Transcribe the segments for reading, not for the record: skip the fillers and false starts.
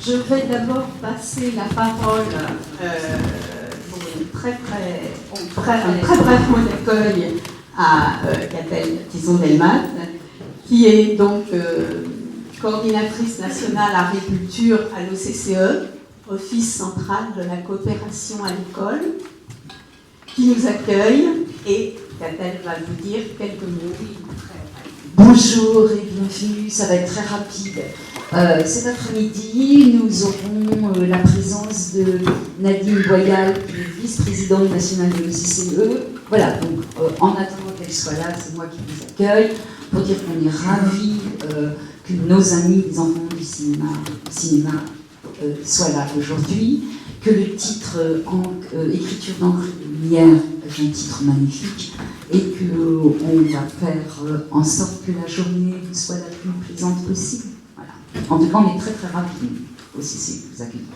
Je vais d'abord passer la parole pour un très bref mot d'accueil à Catel Tison-Delmat, qui est donc coordinatrice nationale agriculture à l'OCCE, Office central de la coopération à l'école, qui nous accueille, et Catel va vous dire quelques mots. Bonjour et bienvenue, ça va être très rapide. Cet après-midi, nous aurons la présence de Nadine Boyal, qui est vice-présidente nationale de l'OCCE. Voilà, donc en attendant qu'elle soit là, c'est moi qui vous accueille, pour dire qu'on est ravis que nos amis, les enfants du cinéma soient là aujourd'hui, que le titre Écriture d'encre de lumière est un titre magnifique, et qu'on va faire en sorte que la journée soit la plus plaisante possible. Voilà. En tout cas, on est très très ravis aussi de vous accueillir.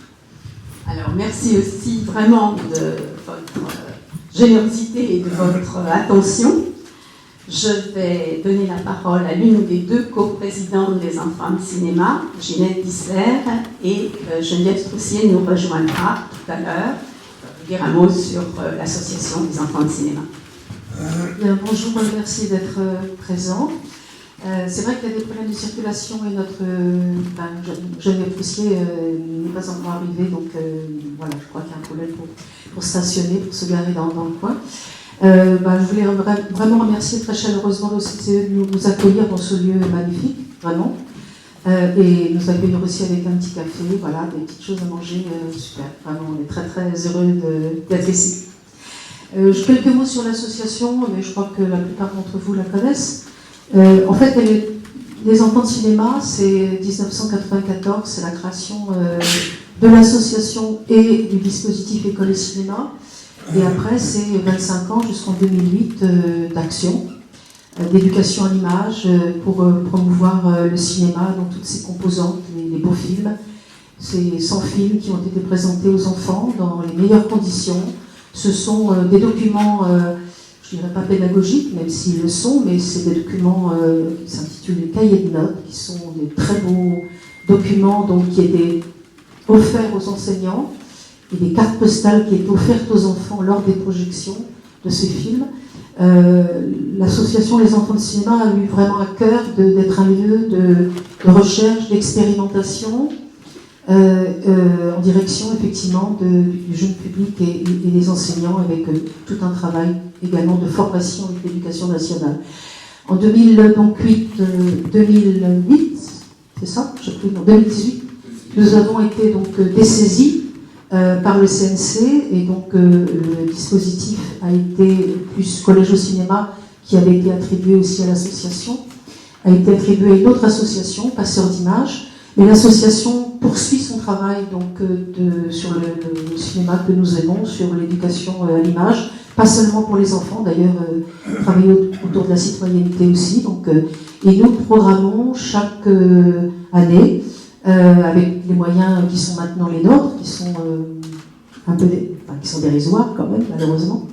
Alors, merci aussi vraiment de votre générosité et de votre attention. Je vais donner la parole à l'une des deux coprésidentes des Enfants de Cinéma, Ginette Dissler, et Geneviève Stroussier nous rejoindra tout à l'heure pour dire un mot sur l'association des Enfants de Cinéma. Bien, bonjour, merci d'être présent. C'est vrai qu'il y a des problèmes de circulation et notre Geneviève Stroussier n'est pas encore arrivé, donc voilà, je crois qu'il y a un problème pour stationner, pour se garer dans le coin. Je voulais vraiment remercier très chaleureusement l'OCCE de nous accueillir dans ce lieu magnifique, vraiment, et nous accueillir aussi avec un petit café, voilà, des petites choses à manger, super, vraiment, on est très très heureux d'être ici. Quelques mots sur l'association, mais je crois que la plupart d'entre vous la connaissent. En fait, les Enfants de Cinéma, c'est 1994, c'est la création de l'association et du dispositif École et Cinéma. Et après, c'est 25 ans jusqu'en 2008 d'action, d'éducation à l'image pour promouvoir le cinéma dans toutes ses composantes, les beaux films. C'est 100 films qui ont été présentés aux enfants dans les meilleures conditions. Ce sont des documents, je ne dirais pas pédagogiques, même s'ils le sont, mais c'est des documents qui s'intitulent les cahiers de notes, qui sont des très beaux documents donc, qui étaient offerts aux enseignants, et des cartes postales qui étaient offertes aux enfants lors des projections de ces films. L'association Les Enfants de Cinéma a eu vraiment à cœur d'être un lieu de recherche, d'expérimentation, en direction effectivement du jeune public et des enseignants, avec tout un travail également de formation avec l'éducation nationale. En 2008, c'est ça, je sais plus, en 2018, nous avons été donc dessaisis par le CNC, et donc le dispositif a été, plus Collège au cinéma, qui avait été attribué aussi à l'association, a été attribué à une autre association, Passeurs d'images, mais l'association poursuit son travail donc, sur le cinéma que nous aimons, sur l'éducation à l'image, pas seulement pour les enfants, d'ailleurs, travailler autour de la citoyenneté aussi, donc, et nous programmons chaque année, avec les moyens qui sont maintenant les nôtres, qui sont qui sont dérisoires quand même, malheureusement.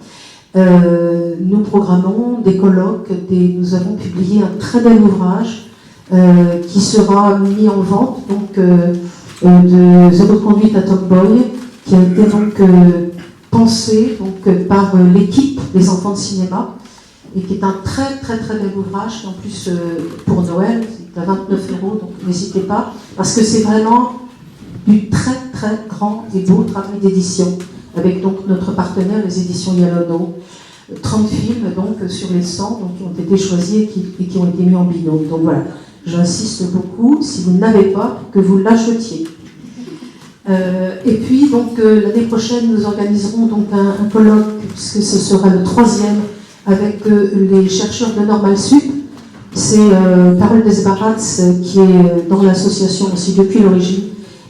Nous programmons des colloques, nous avons publié un très bel ouvrage qui sera mis en vente, donc de Zéro conduite à Top Boy, qui a été donc pensé donc, par l'équipe des Enfants de Cinéma, et qui est un très très très bel ouvrage, qui en plus pour Noël, c'est à 29 €, donc n'hésitez pas, parce que c'est vraiment du très très grand et beau travail d'édition, avec donc notre partenaire, les éditions Yalono, 30 films donc sur les 100 donc, qui ont été choisis et qui ont été mis en binôme. Donc voilà, j'insiste beaucoup, si vous ne l'avez pas, que vous l'achetiez. Et puis donc l'année prochaine, nous organiserons donc un colloque, puisque ce sera le 3e, avec les chercheurs de Normal Sup. C'est Carole Desbarats, qui est dans l'association aussi depuis l'origine,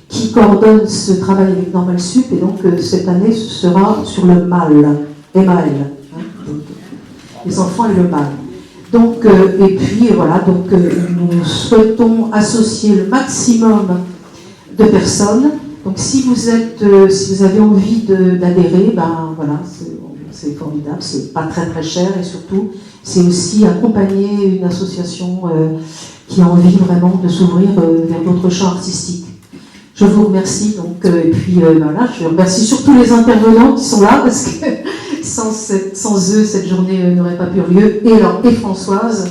qui coordonne ce travail avec Normal Sup, et donc cette année ce sera sur le MAL, M-A-L, les enfants et le MAL. Donc, et puis voilà, donc nous souhaitons associer le maximum de personnes. Donc si vous avez envie d'adhérer, ben voilà, c'est formidable, c'est pas très très cher, et surtout c'est aussi accompagner une association qui a envie vraiment de s'ouvrir vers d'autres champs artistiques. Je vous remercie. Donc, et puis voilà, je remercie surtout les intervenants qui sont là, parce que sans eux, cette journée n'aurait pas pu avoir lieu. Et Françoise,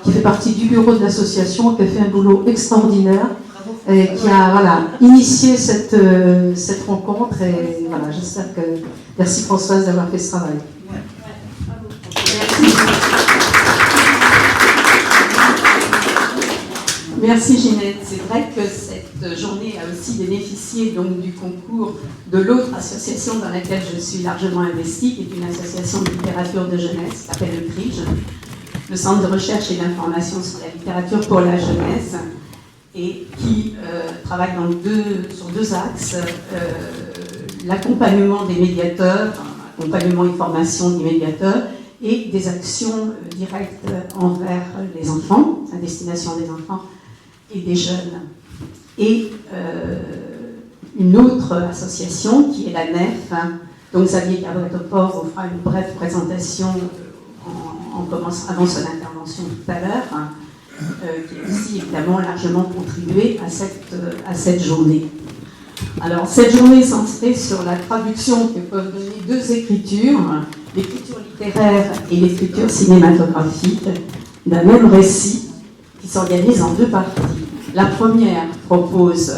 qui fait partie du bureau de l'association, qui a fait un boulot extraordinaire, et qui a initié cette rencontre. Et voilà, j'espère que... Merci Françoise d'avoir fait ce travail. Merci Ginette. C'est vrai que cette journée a aussi bénéficié donc du concours de l'autre association dans laquelle je suis largement investie, qui est une association de littérature de jeunesse, qui s'appelle le CRIJ, le Centre de recherche et d'information sur la littérature pour la jeunesse, et qui travaille sur deux axes, l'accompagnement des médiateurs, accompagnement et formation des médiateurs, et des actions directes envers les enfants, à destination des enfants et des jeunes. Et une autre association qui est la NEF, donc Xavier Carlotte-Port vous fera une brève présentation avant son intervention tout à l'heure, qui a aussi évidemment largement contribué à cette journée. Alors, cette journée est centrée sur la traduction que peuvent donner deux écritures, l'écriture littéraire et l'écriture cinématographique, d'un même récit qui s'organise en deux parties. La première propose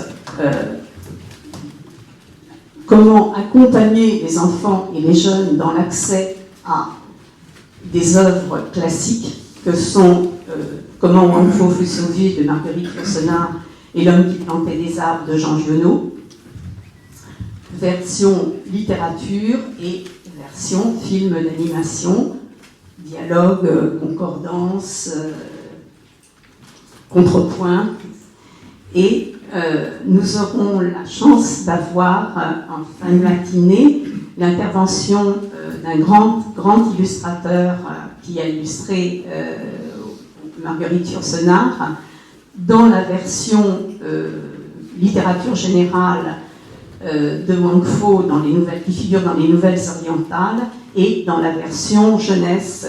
comment accompagner les enfants et les jeunes dans l'accès à des œuvres classiques que sont Comment Wang Fo fut sauvé de Marguerite Yourcenar et L'homme qui plantait des arbres de Jean Giono, version littérature et version film d'animation, dialogue, concordance, contrepoint. Et nous aurons la chance d'avoir en fin de matinée l'intervention d'un grand illustrateur qui a illustré Marguerite Yourcenar dans la version littérature générale de Wang Fo qui figure dans les Nouvelles orientales et dans la version jeunesse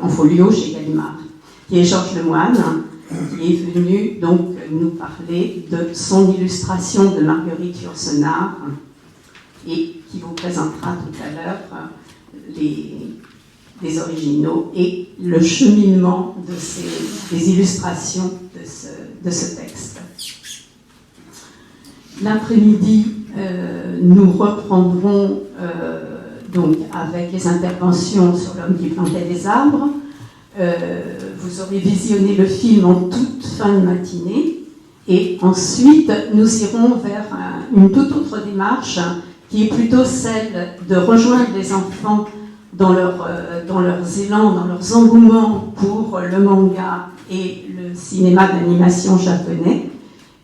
en folio chez Gallimard, qui est Georges Lemoine, qui est venu donc nous parler de son illustration de Marguerite Yourcenar et qui vous présentera tout à l'heure les originaux et le cheminement des illustrations de ce texte. L'après-midi, nous reprendrons donc avec les interventions sur L'homme qui plantait des arbres. Vous aurez visionné le film en toute fin de matinée et ensuite nous irons vers une toute autre démarche qui est plutôt celle de rejoindre les enfants dans leurs élans, dans leurs engouements pour le manga et le cinéma d'animation japonais.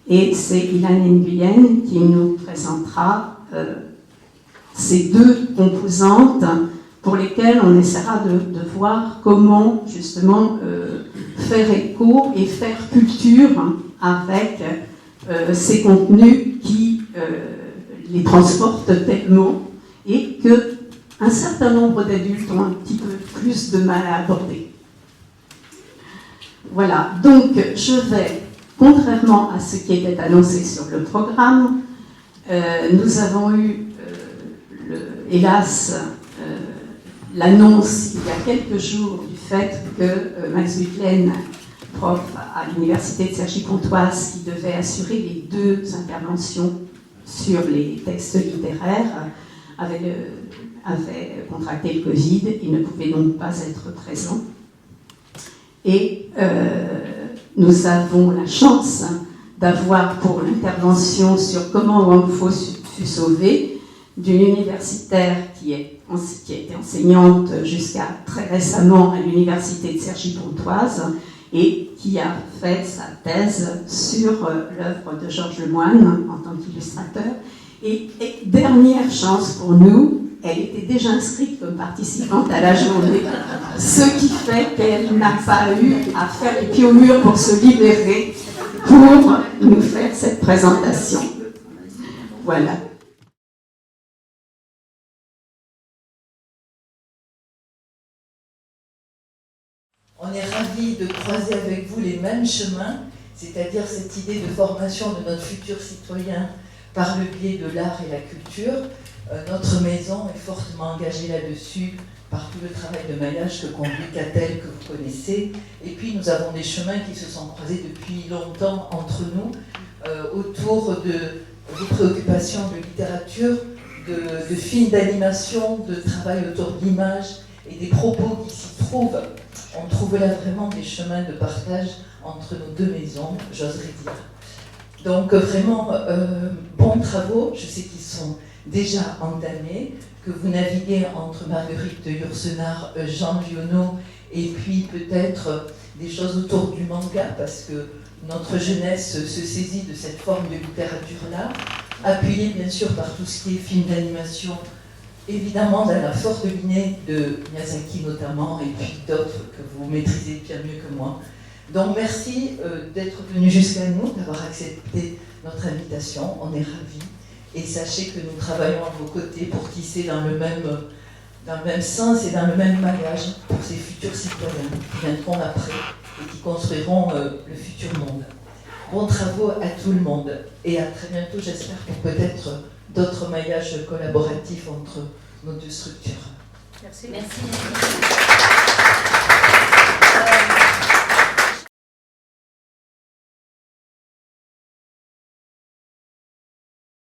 Et c'est Ilan Nguyen qui nous présentera ces deux composantes pour lesquelles on essaiera de voir comment justement faire écho et faire culture avec ces contenus qui les transportent tellement et qu'un certain nombre d'adultes ont un petit peu plus de mal à aborder. Voilà, donc je vais, contrairement à ce qui était annoncé sur le programme, nous avons eu, hélas, l'annonce il y a quelques jours du fait que Max Butlen, prof à l'université de Cergy-Pontoise, qui devait assurer les deux interventions sur les textes littéraires, avait contracté le Covid et ne pouvait donc pas être présent. Et nous avons la chance d'avoir pour l'intervention sur comment Wang Fo fut sauvé d'une universitaire qui était enseignante jusqu'à très récemment à l'université de Cergy-Pontoise et qui a fait sa thèse sur l'œuvre de Georges Lemoine en tant qu'illustrateur. Et dernière chance pour nous, elle était déjà inscrite comme participante à la journée, ce qui fait qu'elle n'a pas eu à faire les pieds au mur pour se libérer pour nous faire cette présentation. Voilà. On est ravis de croiser avec vous les mêmes chemins. c'est-à-dire cette idée de formation de notre futur citoyen par le biais de l'art et la culture. Notre maison est fortement engagée là-dessus par tout le travail de maillage que conduit Catel, que vous connaissez. Et puis nous avons des chemins qui se sont croisés depuis longtemps entre nous, autour de vos préoccupations de littérature, de films d'animation, de travail autour de l'image et des propos qui s'y trouvent. On trouve là vraiment des chemins de partage entre nos deux maisons, j'oserais dire. Donc vraiment, bons travaux, je sais qu'ils sont déjà entamés, que vous naviguez entre Marguerite Yourcenar, Jean Vionnot, et puis peut-être des choses autour du manga, parce que notre jeunesse se saisit de cette forme de littérature-là, appuyée bien sûr par tout ce qui est film d'animation, évidemment dans la forte lignée de Miyazaki notamment, et puis d'autres que vous maîtrisez bien mieux que moi. Donc merci d'être venu jusqu'à nous, d'avoir accepté notre invitation, on est ravis. Et sachez que nous travaillons à vos côtés pour tisser dans le même sens et dans le même maillage pour ces futurs citoyens qui viendront après et qui construiront le futur monde. Bons travaux à tout le monde et à très bientôt, j'espère, pour peut-être d'autres maillages collaboratifs entre nos deux structures. Merci. Merci.